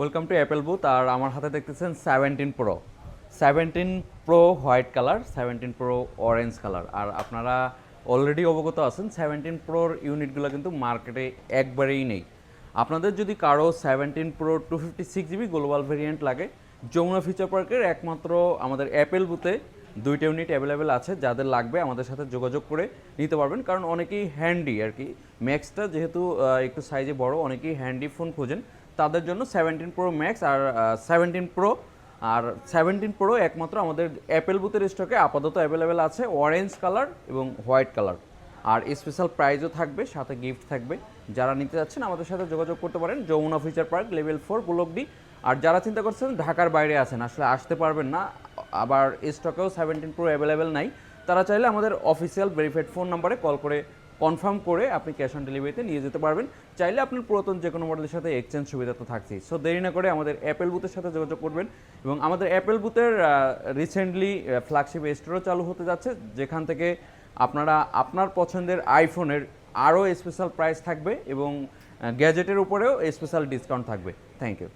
Welcome to Apple booth. আর আমার হাতে দেখতেছেন 17 pro, 17 pro white colour, 17 pro orange colour. আর আপনারা অলরেডি অবগত আছেন 17 প্রোর ইউনিটগুলো কিন্তু মার্কেটে একবারেই নেই। আপনাদের যদি কারো 17 প্রো 256 GB গ্লোবাল ভেরিয়েন্ট লাগে, যমুনা ফিচার পার্কের একমাত্র আমাদের অ্যাপেল বুথে 2টা ইউনিট অ্যাভেলেবেল আছে। যাদের লাগবে আমাদের সাথে যোগাযোগ করে নিতে পারবেন, কারণ অনেকেই হ্যান্ডি আর কি, ম্যাক্সটা যেহেতু একটু সাইজে বড়, অনেকেই হ্যান্ডি ফোন খোঁজেন। তাদের জন্য 17 প্রো ম্যাক্স আর 17 প্রো আর 17 প্রো একমাত্র আমাদের অ্যাপেল বুথের স্টকে আপাতত অ্যাভেলেবেল আছে, অরেঞ্জ কালার এবং হোয়াইট কালার। আর স্পেশাল প্রাইজও থাকবে, সাথে গিফট থাকবে। যারা নিতে যাচ্ছেন আমাদের সাথে যোগাযোগ করতে পারেন, Jamuna feature park level 4 block D. আর যারা চিন্তা করছেন ঢাকার বাইরে আছেন, আসলে আসতে পারবেন না, আবার স্টকেও 17 প্রো অ্যাভেলেবেল নাই, তারা চাইলে আমাদের অফিসিয়াল ভেরিফাইড ফোন নাম্বারে কল করে কনফার্ম করে আপনি ক্যাশ অন ডেলিভারিতে নিয়ে যেতে পারবেন। চাইলে আপনার পুরাতন যে কোনো মডেলের সাথে এক্সচেঞ্জ সুবিধা তো থাকছেই। সো দেরি না করে আমাদের অ্যাপেল বুথের সাথে যোগাযোগ করবেন। এবং আমাদের অ্যাপেল বুথের রিসেন্টলি ফ্ল্যাগশিপ স্টোরও চালু হতে যাচ্ছে, যেখান থেকে আপনারা আপনার পছন্দের আইফোনের আরও স্পেশাল প্রাইস থাকবে এবং গ্যাজেটের উপরেও স্পেশাল ডিসকাউন্ট থাকবে। Thank you.